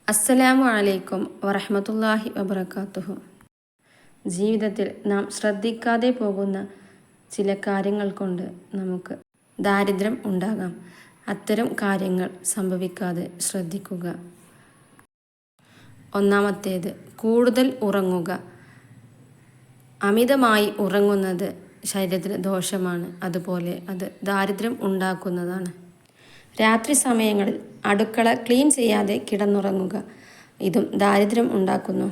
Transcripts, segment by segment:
അസ്സലാമു അലൈക്കും വറഹ്മത്തുള്ളാഹി വബറകാതുഹു. ജീവിതത്തിൽ നാം ശ്രദ്ധിക്കാതെ പോകുന്ന ചില കാര്യങ്ങൾ കൊണ്ട് നമുക്ക് ദാരിദ്ര്യം ഉണ്ടാകാം. അത്തരം കാര്യങ്ങൾ സംഭവിക്കാതെ ശ്രദ്ധിക്കുക. ഒന്നാമത്തേത്, കൂടുതൽ ഉറങ്ങുക. അമിതമായി ഉറങ്ങുന്നത് ശരീരത്തിന് ദോഷമാണ്, അതുപോലെ അത് ദാരിദ്ര്യം ഉണ്ടാക്കുന്നതാണ്. രാത്രി സമയങ്ങളിൽ അടുക്കള ക്ലീൻ ചെയ്യാതെ കിടന്നുറങ്ങുക. ഇതും ദാരിദ്ര്യം ഉണ്ടാക്കുന്നു.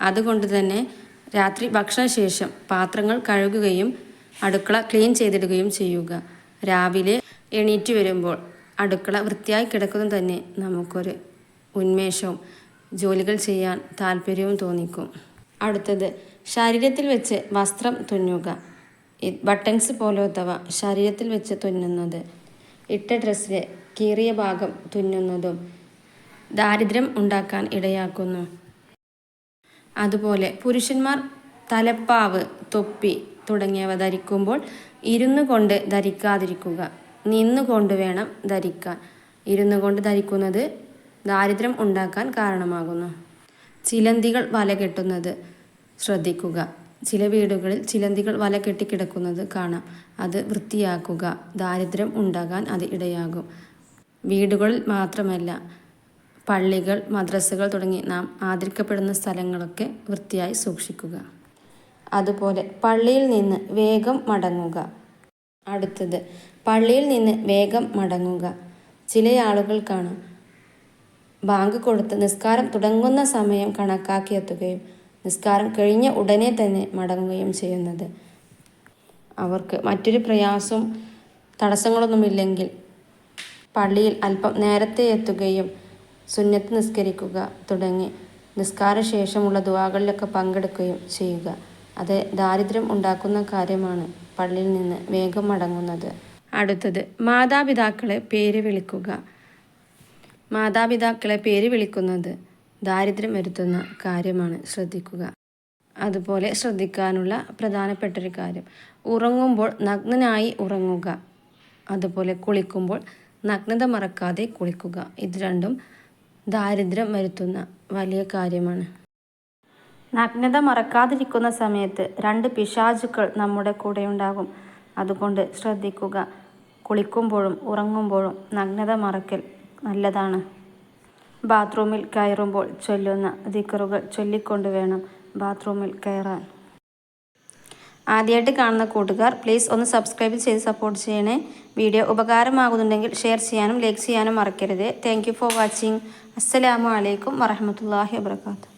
അതുകൊണ്ട് തന്നെ രാത്രി ഭക്ഷണശേഷം പാത്രങ്ങൾ കഴുകുകയും അടുക്കള ക്ലീൻ ചെയ്തിടുകയും ചെയ്യുക. രാവിലെ എണീറ്റ് വരുമ്പോൾ അടുക്കള വൃത്തിയായി കിടക്കുന്നത് തന്നെ നമുക്കൊരു ഉന്മേഷവും ജോലികൾ ചെയ്യാൻ താല്പര്യവും തോന്നിക്കും. അടുത്തത്, ശരീരത്തിൽ വെച്ച് വസ്ത്രം തുന്നുക. ബട്ടൺസ് പോലത്തവ ശരീരത്തിൽ വെച്ച് തുന്നുന്നത്, ഇട്ട ഡ്രസ്സിലെ കീറിയ ഭാഗം തുന്നുന്നതും ദാരിദ്ര്യം ഉണ്ടാക്കാൻ ഇടയാക്കുന്നു. അതുപോലെ പുരുഷന്മാർ തലപ്പാവ്, തൊപ്പി തുടങ്ങിയവ ധരിക്കുമ്പോൾ ഇരുന്നു കൊണ്ട് ധരിക്കാതിരിക്കുക. നിന്നുകൊണ്ട് വേണം ധരിക്കാൻ. ഇരുന്നു കൊണ്ട് ധരിക്കുന്നത് ദാരിദ്ര്യം ഉണ്ടാക്കാൻ കാരണമാകുന്നു. ചിലന്തികൾ വല കെട്ടുന്നത് ശ്രദ്ധിക്കുക. ചില വീടുകളിൽ ചിലന്തികൾ വല കെട്ടിക്കിടക്കുന്നത് കാണാം. അത് വൃത്തിയാക്കുക. ദാരിദ്ര്യം ഉണ്ടാകാൻ അത് ഇടയാകും. വീടുകളിൽ മാത്രമല്ല, പള്ളികൾ, മദ്രസകൾ തുടങ്ങി നാം ആദരിക്കപ്പെടുന്ന സ്ഥലങ്ങളൊക്കെ വൃത്തിയായി സൂക്ഷിക്കുക. അതുപോലെ പള്ളിയിൽ നിന്ന് വേഗം മടങ്ങുക. അടുത്തത്, പള്ളിയിൽ നിന്ന് വേഗം മടങ്ങുക. ചില ആളുകൾ കാണാം, ബാങ്ക് കൊടുത്ത് നിസ്കാരം തുടങ്ങുന്ന സമയം കണക്കാക്കി എത്തുകയും നിസ്കാരം കഴിഞ്ഞ ഉടനെ തന്നെ മടങ്ങുകയും ചെയ്യുന്നത്. അവർക്ക് മറ്റൊരു പ്രയാസം, തടസ്സങ്ങളൊന്നുമില്ലെങ്കിൽ പള്ളിയിൽ അല്പം നേരത്തെ എത്തുകയും സുന്നത്ത് നിസ്കരിക്കുക തുടങ്ങി നിസ്കാര ശേഷമുള്ള ദുആകളിലൊക്കെ പങ്കെടുക്കുകയും ചെയ്യുക. അത് ദാരിദ്ര്യം ഉണ്ടാക്കുന്ന കാര്യമാണ്, പള്ളിയിൽ നിന്ന് വേഗം മടങ്ങുന്നത്. അടുത്തത്, മാതാപിതാക്കളെ പേര് വിളിക്കുക. മാതാപിതാക്കളെ പേര് വിളിക്കുന്നത് ദാരിദ്ര്യം വരുത്തുന്ന കാര്യമാണ്, ശ്രദ്ധിക്കുക. അതുപോലെ ശ്രദ്ധിക്കാനുള്ള പ്രധാനപ്പെട്ടൊരു കാര്യം, ഉറങ്ങുമ്പോൾ നഗ്നനായി ഉറങ്ങുക. അതുപോലെ കുളിക്കുമ്പോൾ നഗ്നത മറക്കാതെ കുളിക്കുക. ഇത് രണ്ടും ദാരിദ്ര്യം വരുത്തുന്ന വലിയ കാര്യമാണ്. നഗ്നത മറക്കാതിരിക്കുന്ന സമയത്ത് 2 പിശാചുക്കൾ നമ്മുടെ കൂടെ ഉണ്ടാകും. അതുകൊണ്ട് ശ്രദ്ധിക്കുക. കുളിക്കുമ്പോഴും ഉറങ്ങുമ്പോഴും നഗ്നത മറക്കൽ നല്ലതാണ്. ബാത്റൂമിൽ കയറുമ്പോൾ ചൊല്ലുന്ന ദിക്റുകൾ ചൊല്ലിക്കൊണ്ട് വേണം ബാത്റൂമിൽ കയറാൻ. ആദ്യമായിട്ട് കാണുന്ന കൂട്ടുകാർ പ്ലീസ് ഒന്ന് സബ്സ്ക്രൈബ് ചെയ്ത് സപ്പോർട്ട് ചെയ്യണേ. വീഡിയോ ഉപകാരമാകുന്നുണ്ടെങ്കിൽ ഷെയർ ചെയ്യാനും ലൈക്ക് ചെയ്യാനും മറക്കരുത്. Thank you for watching. അസ്സലാമു അലൈക്കും വറഹ്മത്തുള്ളാഹി വബറകാതുഹു.